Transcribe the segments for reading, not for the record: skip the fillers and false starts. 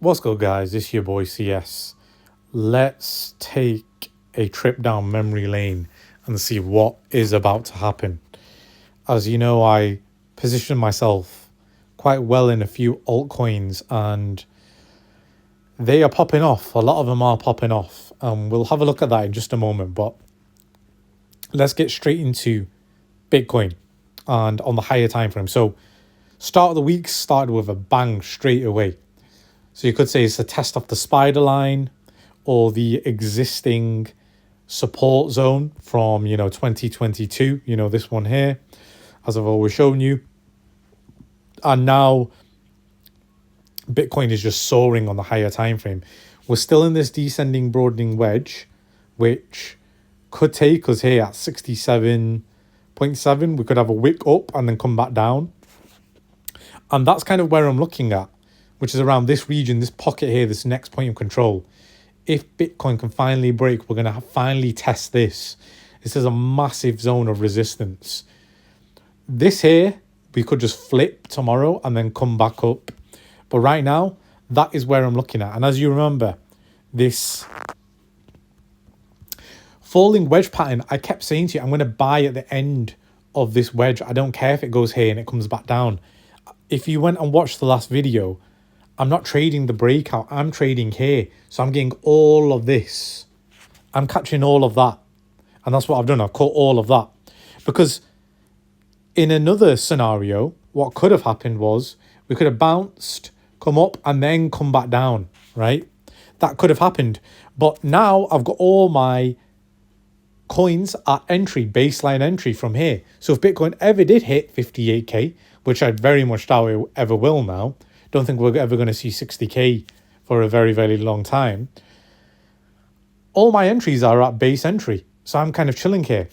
What's good, guys? It's your boy CS. Let's take a trip down memory lane and see what is about to happen. As you know, I positioned myself quite well in a few altcoins and they are popping off. A lot of them are popping off. We'll have a look at that in just a moment. But let's get straight into Bitcoin and on the higher time frame. So, start of the week started with a bang straight away. So you could say it's a test of the spider line or the existing support zone from, 2022, this one here, as I've always shown you. And now Bitcoin is just soaring on the higher time frame. We're still in this descending broadening wedge, which could take us here at 67.7. We could have a wick up and then come back down. And that's kind of where I'm looking at, which is around this region, this pocket here, this next point of control. If Bitcoin can finally break, we're going to finally test this. This is a massive zone of resistance. This here, we could just flip tomorrow and then come back up. But right now, that is where I'm looking at. And as you remember, this falling wedge pattern, I kept saying to you, I'm going to buy at the end of this wedge. I don't care if it goes here and it comes back down. If you went and watched the last video, I'm not trading the breakout. I'm trading here. So I'm getting all of this. I'm catching all of that. And that's what I've done. I've caught all of that. Because in another scenario, what could have happened was we could have bounced, come up, and then come back down, right? That could have happened. But now I've got all my coins at entry, baseline entry from here. So if Bitcoin ever did hit 58k, which I very much doubt it ever will now, don't think we're ever going to see 60k for a very, very long time. All my entries are at base entry. So I'm kind of chilling here.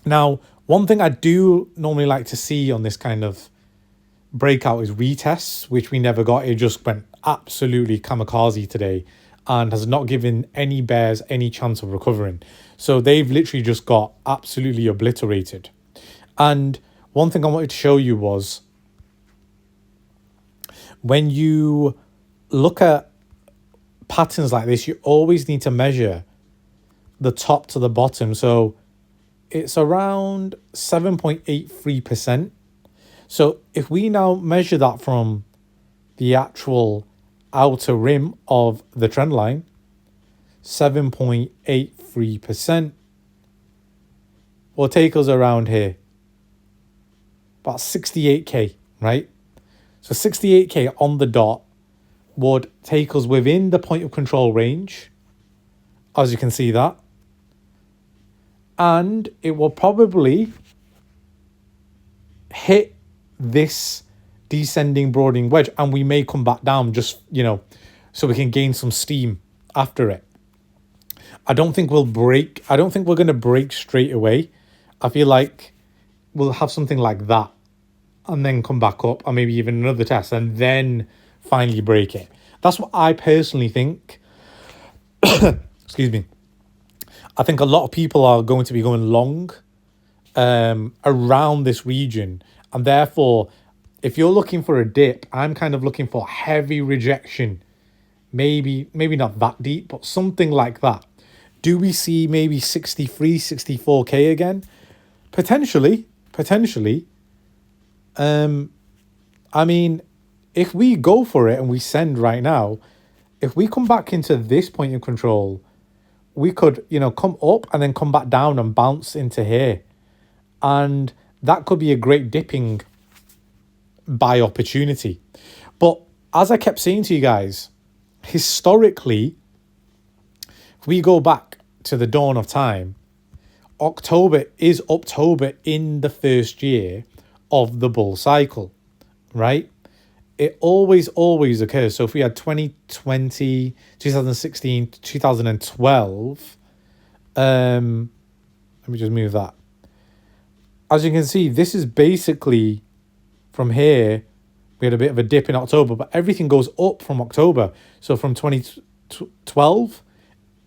Now, one thing I do normally like to see on this kind of breakout is retests, which we never got. It just went absolutely kamikaze today and has not given any bears any chance of recovering. So they've literally just got absolutely obliterated. And one thing I wanted to show you was when you look at patterns like this, you always need to measure the top to the bottom. So it's around 7.83%. So if we now measure that from the actual outer rim of the trend line, 7.83% will take us around here, about 68k, right? So 68k on the dot would take us within the point of control range, as you can see that. And it will probably hit this descending broadening wedge and we may come back down just, so we can gain some steam after it. I don't think we'll break. I don't think we're going to break straight away. I feel like we'll have something like that and then come back up and maybe even another test and then finally break it. That's what I personally think. Excuse me. I think a lot of people are going to be going long around this region. And therefore, if you're looking for a dip, I'm kind of looking for heavy rejection. Maybe not that deep, but something like that. Do we see maybe 63, 64k again? Potentially. I mean, if we go for it and we send right now, if we come back into this point of control, we could, come up and then come back down and bounce into here. And that could be a great dipping buy opportunity. But as I kept saying to you guys, historically, if we go back to the dawn of time, October is October in the first year of the bull cycle, right? It always occurs. So if we had 2020, 2016, 2012, let me just move that. As you can see, this is basically from here, we had a bit of a dip in October, but everything goes up from October. So from 2012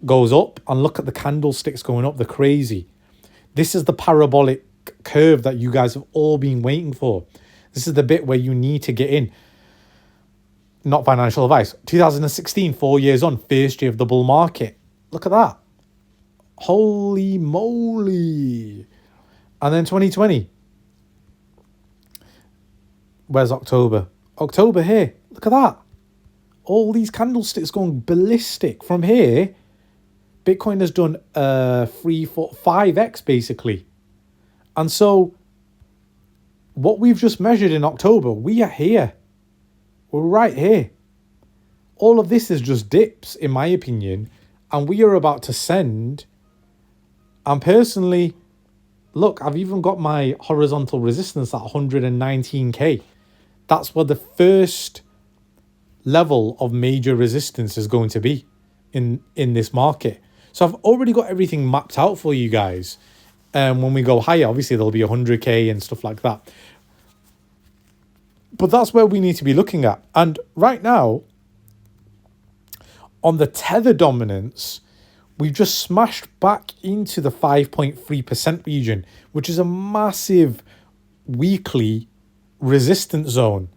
goes up, and look at the candlesticks going up. They're crazy. This is the parabolic curve that you guys have all been waiting for. This is the bit where you need to get in. not financial advice. 2016, 4 years on, first year of the bull market. Look at that. Holy moly. And then 2020. Where's October? October here. Look at that. All these candlesticks going ballistic. From here, Bitcoin has done 3, 4, 5x basically. And so what we've just measured in October, we are here. We're right here. All of this is just dips, in my opinion. And we are about to send. And personally, look, I've even got my horizontal resistance at 119k. That's where the first level of major resistance is going to be in this market. So I've already got everything mapped out for you guys. When we go higher, obviously there'll be 100k and stuff like that. But that's where we need to be looking at. And right now, on the tether dominance, we've just smashed back into the 5.3% region, which is a massive weekly resistance zone,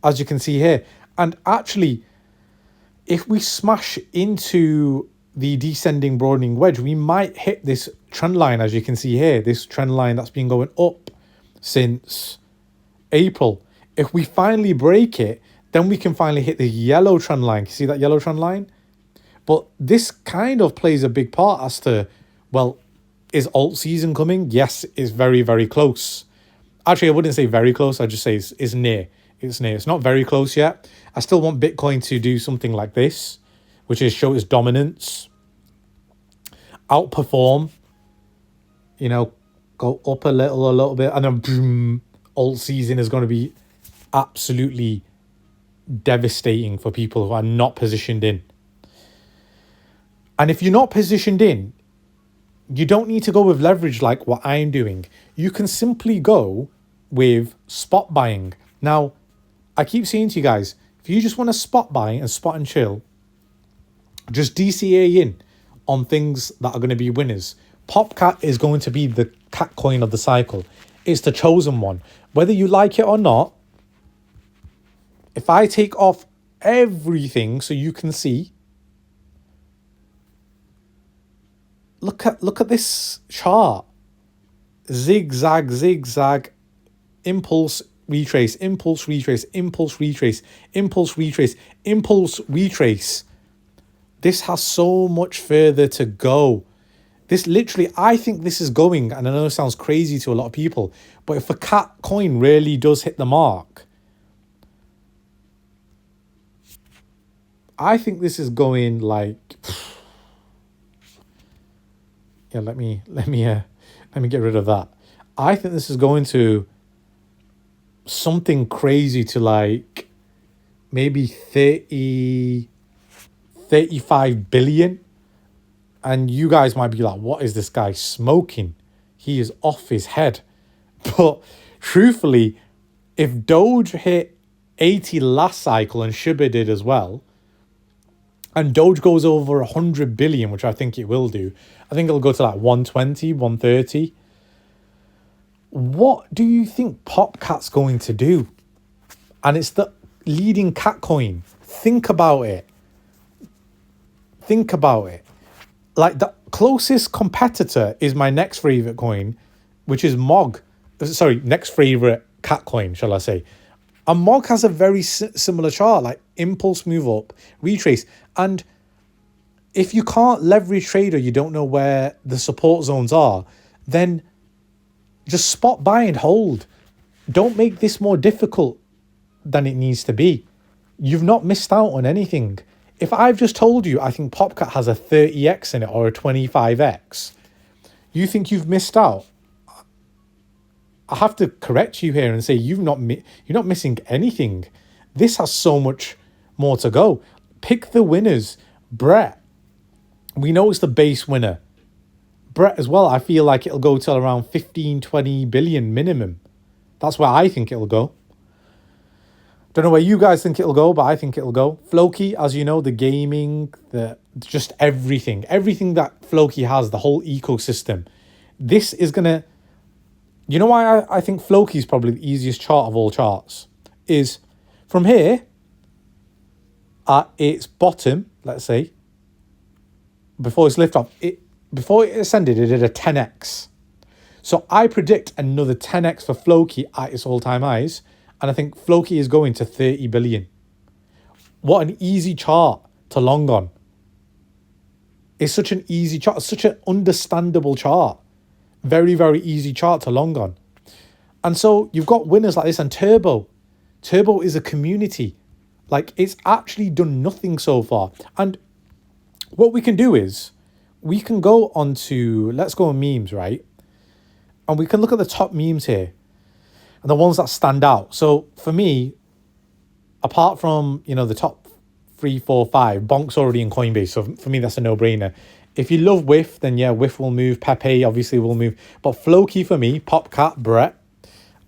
as you can see here. And actually, if we smash into the descending broadening wedge, we might hit this trend line, as you can see here, this trend line that's been going up since April. If we finally break it, then we can finally hit the yellow trend line. You see that yellow trend line? But this kind of plays a big part as to, well, is alt season coming? Yes, it's very, very close. Actually, I wouldn't say very close. I'd just say it's near. It's near. It's not very close yet. I still want Bitcoin to do something like this, which is show its dominance, outperform, go up a little bit, and then boom, alt season is going to be absolutely devastating for people who are not positioned in. And if you're not positioned in, you don't need to go with leverage like what I'm doing. You can simply go with spot buying. Now, I keep saying to you guys, if you just want to spot buy and spot and chill, just DCA in on things that are going to be winners. Popcat is going to be the cat coin of the cycle. It's the chosen one. Whether you like it or not, if I take off everything so you can see, look at this chart. Zigzag, zigzag, impulse, retrace, impulse, retrace, impulse, retrace, impulse, retrace, impulse, retrace. This has so much further to go. This literally, I think this is going, and I know it sounds crazy to a lot of people, but if a cat coin really does hit the mark, I think this is going like, yeah, let me get rid of that. I think this is going to something crazy to like maybe 35 billion. And you guys might be like, what is this guy smoking? He is off his head. But truthfully, if Doge hit 80 last cycle and Shiba did as well, and Doge goes over 100 billion, which I think it will do, I think it'll go to like 120, 130. What do you think Popcat's going to do? And it's the leading cat coin. Think about it. Think about it. Like, the closest competitor is my next favorite coin, which is MOG. Sorry, next favorite cat coin, shall I say. And MOG has a very similar chart, like impulse move up, retrace. And if you can't leverage trade or you don't know where the support zones are, then just spot buy and hold. Don't make this more difficult than it needs to be. You've not missed out on anything. If I've just told you I think Popcat has a 30x in it or a 25x, you think you've missed out? I have to correct you here and say you're not missing anything. This has so much more to go. Pick the winners. Brett, we know it's the base winner. Brett as well, I feel like it'll go till around 15, 20 billion minimum. That's where I think it'll go. Don't know where you guys think it'll go, but I think it'll go. Floki, as you know, the gaming, just everything that Floki has, the whole ecosystem. This is going to... You know why I think Floki is probably the easiest chart of all charts? Is From here, at its bottom, let's say, before its lift off, before it ascended, it did a 10x. So I predict another 10x for Floki at its all-time highs, and I think Floki is going to 30 billion. What an easy chart to long on. It's such an easy chart, such an understandable chart. Very, very easy chart to long on. And so you've got winners like this, and Turbo. Turbo is a community. Like, it's actually done nothing so far. And what we can do is, we can go on to, let's go on memes, right? And we can look at the top memes here, and the ones that stand out. So for me, apart from, the top 3, 4, 5, Bonk's already in Coinbase. So for me, that's a no-brainer. If you love Whiff, then yeah, Whiff will move. Pepe obviously will move. But Floki for me, Popcat, Brett.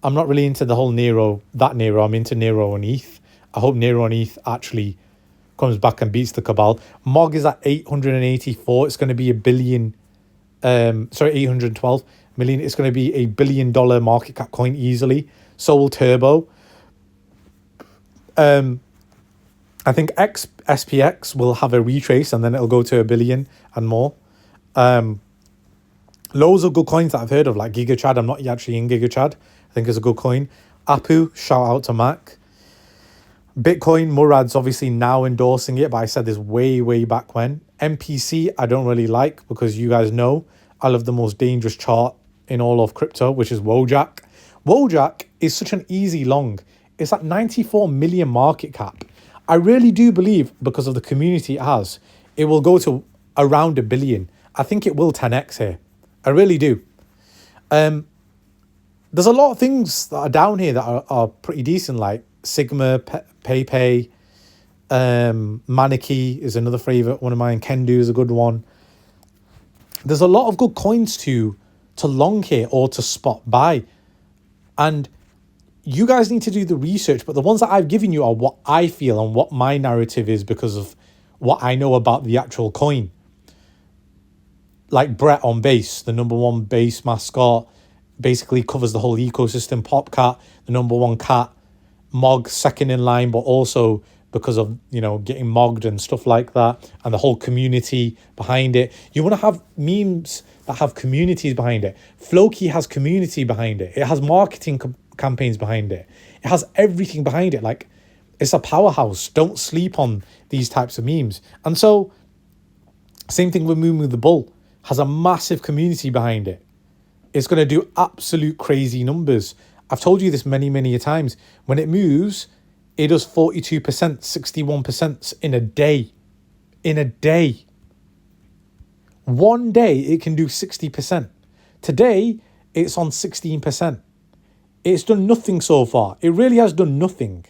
I'm not really into the whole Nero. I'm into Nero and ETH. I hope Nero and ETH actually comes back and beats the Cabal. Mog is at 884. It's going to be 812 million. It's going to be $1 billion market cap coin easily. So will Turbo. I think SPX will have a retrace, and then it'll go to 1 billion and more. Loads of good coins that I've heard of, like GigaChad. I'm not actually in GigaChad. I think it's a good coin. Apu, shout out to Mac. Bitcoin, Murad's obviously now endorsing it, but I said this way, way back when. MPC, I don't really like, because you guys know I love the most dangerous chart in all of crypto, which is Wojak. Wojak is such an easy long. It's at 94 million market cap. I really do believe, because of the community it has, it will go to around 1 billion. I think it will 10x here. I really do. There's a lot of things that are down here that are pretty decent, like Sigma, PayPay, Maniki is another favorite one of mine. Kendu is a good one. There's a lot of good coins to long here or to spot buy. And you guys need to do the research, but the ones that I've given you are what I feel and what my narrative is because of what I know about the actual coin. Like Brett on Base, the number one base mascot, basically covers the whole ecosystem. Popcat, the number one cat. Mog, second in line, but also because of, getting mogged and stuff like that, and the whole community behind it. You want to have memes that have communities behind it. Floki has community behind it. It has marketing campaigns behind it. It has everything behind it. Like, it's a powerhouse. Don't sleep on these types of memes. And so, same thing with Moo the Bull. Has a massive community behind it. It's going to do absolute crazy numbers. I've told you this many, many a times. When it moves, it does 42%, 61% in a day. In a day. One day, it can do 60%. Today, it's on 16%. It's done nothing so far. It really has done nothing.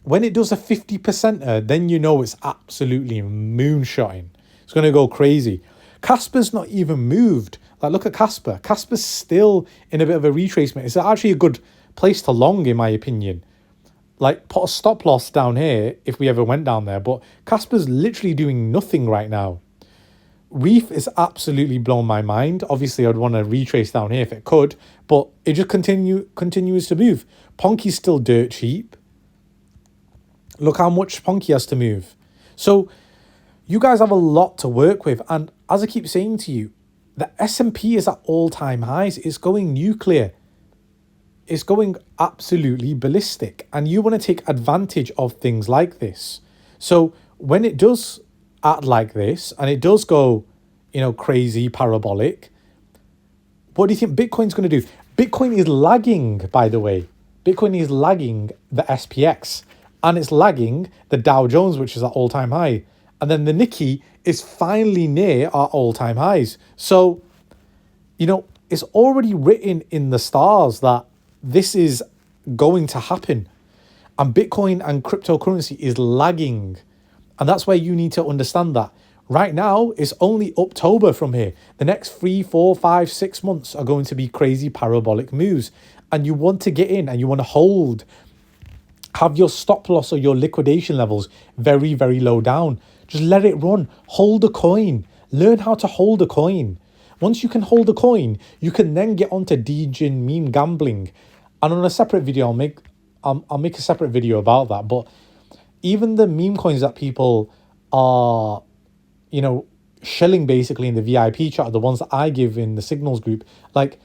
When it does a 50%er, then you know it's absolutely moonshotting. It's going to go crazy. Casper's not even moved. Like, look at Casper. Casper's still in a bit of a retracement. It's actually a good place to long, in my opinion. Like, put a stop loss down here if we ever went down there. But Casper's literally doing nothing right now. Reef is absolutely blown my mind. Obviously, I'd want to retrace down here if it could. But it just continues to move. Ponky's still dirt cheap. Look how much Ponky has to move. So, you guys have a lot to work with. And as I keep saying to you, the S&P is at all-time highs. It's going nuclear. It's going absolutely ballistic. And you want to take advantage of things like this. So when it does act like this, and it does go, crazy, parabolic, what do you think Bitcoin's going to do? Bitcoin is lagging, by the way. Bitcoin is lagging the SPX. And it's lagging the Dow Jones, which is at all-time high. And then the Nikkei is finally near our all-time highs. So, it's already written in the stars that this is going to happen. And Bitcoin and cryptocurrency is lagging. And that's where you need to understand that. Right now, it's only October from here. The next 3, 4, 5, 6 months are going to be crazy parabolic moves. And you want to get in and you want to hold. Have your stop loss or your liquidation levels very, very low down. Just let it run. Hold a coin. Learn how to hold a coin. Once you can hold a coin, you can then get onto Degen meme gambling. And on a separate video, I'll make a separate video about that. But even the meme coins that people are, you know, shelling basically in the VIP chat, the ones that I give in the signals group, like,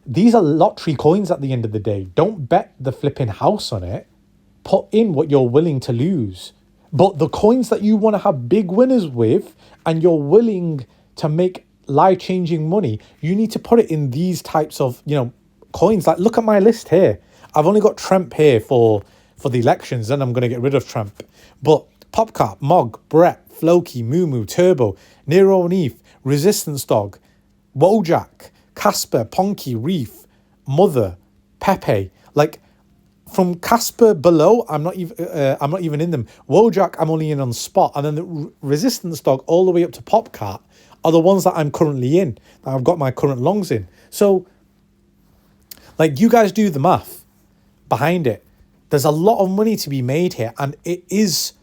these are lottery coins at the end of the day. Don't bet the flipping house on it. Put in what you're willing to lose. But the coins that you want to have big winners with and you're willing to make life-changing money, you need to put it in these types of, you know, coins. Like, look at my list here. I've only got Tremp here for the elections, then I'm going to get rid of Tremp. But Popcat, Mog, Brett, Floki, Moo, Turbo, Nero O'Neath, Resistance Dog, Wojak, Casper, Ponky, Reef, Mother, Pepe. Like, from Casper below, I'm not even in them. Wojak, I'm only in on spot, and then the Resistance Dog all the way up to Popcat are the ones that I'm currently in, that I've got my current longs in. So, like, you guys do the math behind it. There's a lot of money to be made here, and it is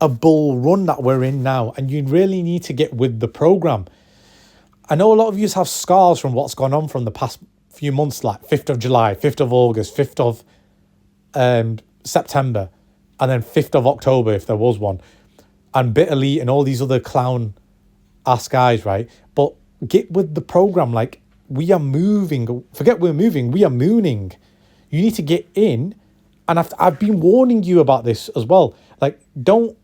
a bull run that we're in now, and you really need to get with the program. I know a lot of you have scars from what's gone on from the past few months, like 5th of July, 5th of August, 5th of September, and then 5th of October, if there was one, and Bitterly and all these other clown ass guys, right? But get with the program. Like, we are moving. Forget we're moving. We are mooning. You need to get in. And I've been warning you about this as well. Like, don't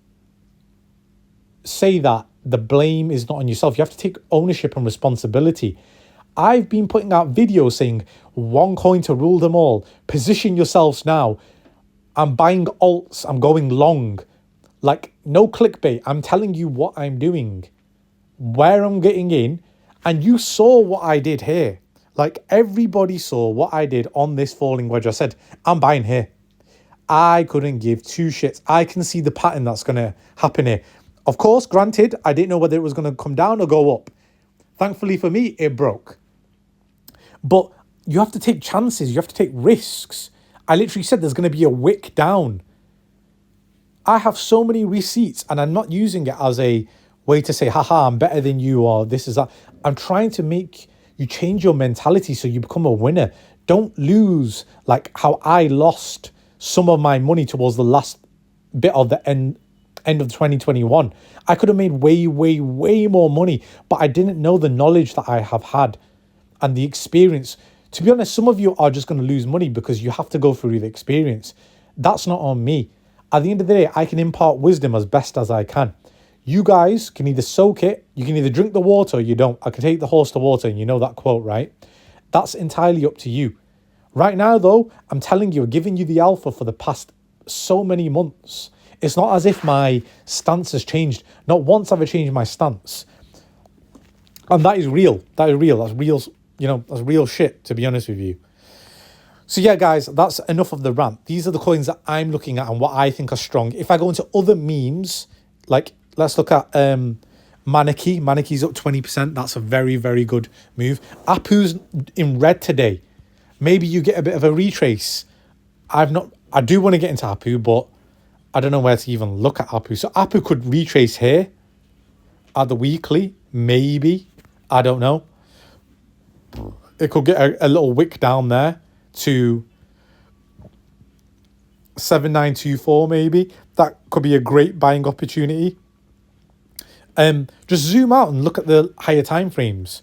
say that the blame is not on yourself. You have to take ownership and responsibility. I've been putting out videos saying one coin to rule them all. Position yourselves now. I'm buying alts. I'm going long. Like, no clickbait. I'm telling you what I'm doing, where I'm getting in. And you saw what I did here. Like, everybody saw what I did on this falling wedge. I said, I'm buying here. I couldn't give two shits. I can see the pattern that's going to happen here. Of course, granted, I didn't know whether it was going to come down or go up. Thankfully for me, it broke. But you have to take chances. You have to take risks. I literally said there's going to be a wick down. I have so many receipts, and I'm not using it as a way to say, haha, I'm better than you, or this is that. I'm trying to make you change your mentality so you become a winner. Don't lose like how I lost some of my money towards the last bit of the end of 2021. I could have made way more money, but I didn't know the knowledge that I have had and the experience. To be honest, some of you are just going to lose money because you have to go through the experience. That's not on me. At the end of the day, I can impart wisdom as best as I can. You guys can either soak it, you can either drink the water or you don't. I can take the horse to water, and you know that quote, right? That's entirely up to you. Right now, though, I'm telling you, giving you the alpha for the past so many months. It's not as if my stance has changed. Not once have I changed my stance. And that is real. That is real. That's real, you know, that's real shit, to be honest with you. So yeah, guys, that's enough of the rant. These are the coins that I'm looking at and what I think are strong. If I go into other memes, like, let's look at Maneki. Maneki's up 20%. That's a very, very good move. Apu's in red today. Maybe you get a bit of a retrace. I do want to get into Apu, but I don't know where to even look at Apu. So Apu could retrace here at the weekly, maybe. I don't know. It could get a little wick down there to 7924 maybe. That could be a great buying opportunity. Just zoom out and look at the higher time frames.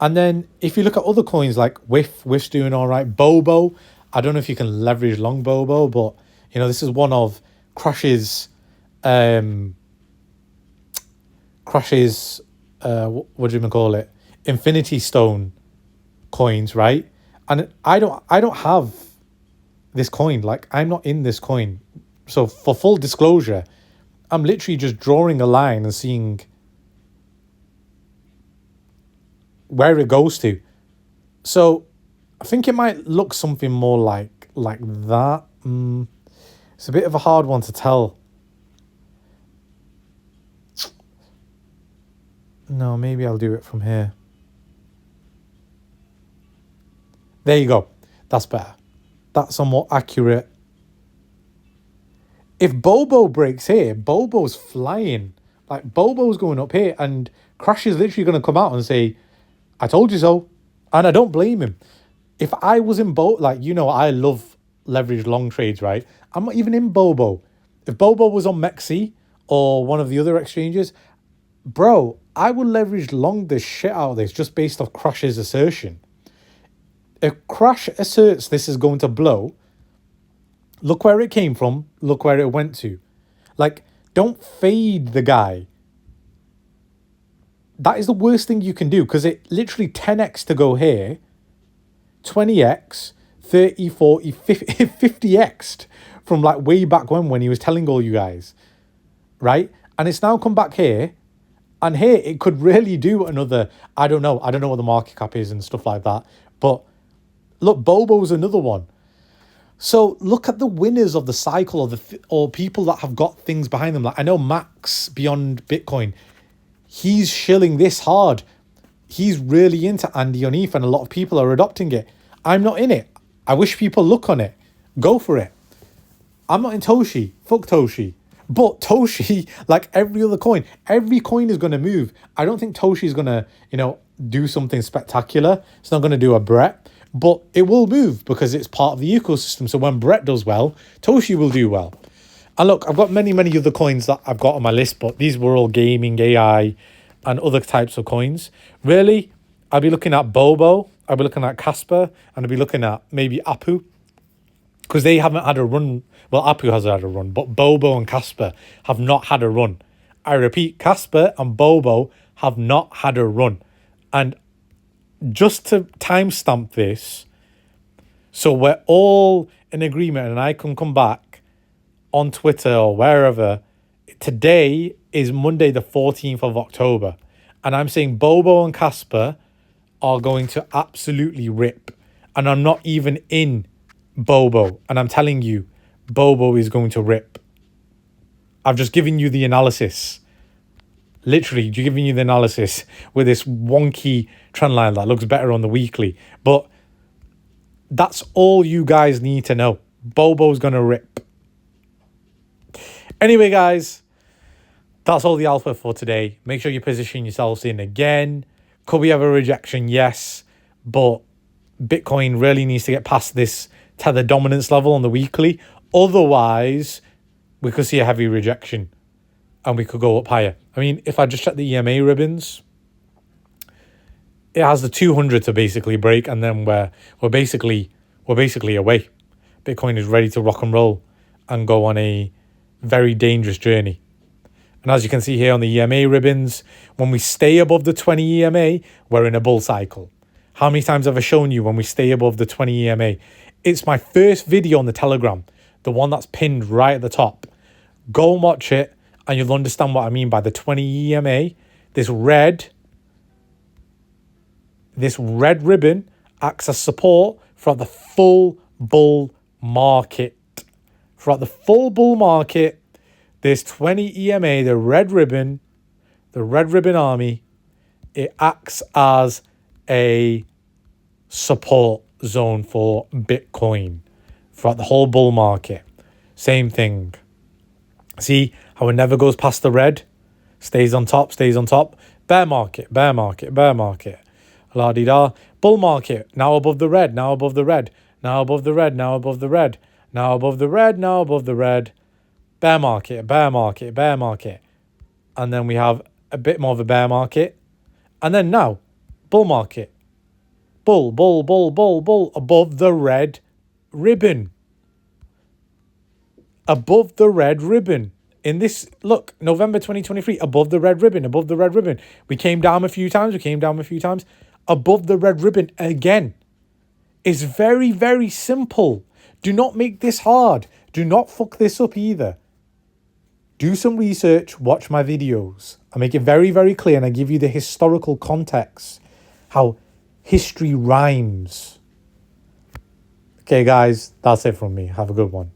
And then if you look at other coins like Whiff's doing all right. Bobo, I don't know if you can leverage long Bobo, but you know, this is one of Crush's what do you call it? Infinity Stone coins, right? And I don't have this coin. Like, I'm not in this coin. So for full disclosure, I'm literally just drawing a line and seeing where it goes to. So I think it might look something more like that. It's a bit of a hard one to tell. No, maybe I'll do it from here. There you go. That's better. That's a more accurate. If Bobo breaks here, Bobo's flying. Like, Bobo's going up here, and Crash is literally going to come out and say, I told you so. And I don't blame him. If I was in Bobo, like, you know, I love leverage long trades, right? I'm not even in Bobo. If Bobo was on Mexi or one of the other exchanges, bro, I would leverage long the shit out of this just based off Crash's assertion. If Crash asserts this is going to blow, look where it came from, look where it went to. Like, don't fade the guy. That is the worst thing you can do, because it literally 10x to go here, 20x, 30, 40, 50x'd from like way back when he was telling all you guys, right? And it's now come back here, and here it could really do another, I don't know what the market cap is and stuff like that. But look, Bobo's another one. So look at the winners of the cycle, or people that have got things behind them. Like, I know Max Beyond Bitcoin, he's shilling this hard. He's really into Andy on ETH, and a lot of people are adopting it. I'm not in it. I wish people look on it. Go for it. I'm not in Toshi. Fuck Toshi. But Toshi, like every other coin is going to move. I don't think Toshi is going to, do something spectacular. It's not going to do a Brett, but it will move because it's part of the ecosystem. So when Brett does well, Toshi will do well. And look, I've got many, many other coins that I've got on my list, but these were all gaming, AI, and other types of coins. Really, I'll be looking at Bobo, I'll be looking at Casper, and I'll be looking at maybe Apu, because they haven't had a run. Well, Apu has had a run, but Bobo and Casper have not had a run. I repeat, Casper and Bobo have not had a run. And just to timestamp this, so we're all in agreement, and I can come back on Twitter or wherever, today is Monday the 14th of October. And I'm saying Bobo and Casper are going to absolutely rip. And I'm not even in Bobo. And I'm telling you, Bobo is going to rip. I've just given you the analysis. Literally, giving you the analysis with this wonky trend line that looks better on the weekly. But that's all you guys need to know. Bobo's going to rip. Anyway, guys, that's all the alpha for today. Make sure you position yourselves in again. Could we have a rejection? Yes. But Bitcoin really needs to get past this tether dominance level on the weekly. Otherwise, we could see a heavy rejection and we could go up higher. I mean, if I just check the EMA ribbons, it has the 200 to basically break, and then we're basically away. Bitcoin is ready to rock and roll and go on a very dangerous journey. And as you can see here on the EMA ribbons, when we stay above the 20 EMA, we're in a bull cycle. How many times have I shown you when we stay above the 20 EMA? It's my first video on the Telegram, the one that's pinned right at the top. Go and watch it, and you'll understand what I mean by the 20 EMA. This red ribbon acts as support throughout the full bull market. Throughout the full bull market, this 20 EMA, the red ribbon army, it acts as a support zone for Bitcoin throughout the whole bull market. Same thing. See how it never goes past the red? Stays on top. Bear market. La-di-da. Bull market, now above the red. Now above the red. Bear market. And then we have a bit more of a bear market. And then now, bull market. Bull, above the red ribbon. Above the red ribbon. In this, look, November 2023, above the red ribbon. We came down a few times. Above the red ribbon again. It's very, very simple. Do not make this hard. Do not fuck this up either. Do some research, watch my videos. I make it very, very clear, and I give you the historical context, how history rhymes. Okay, guys, that's it from me. Have a good one.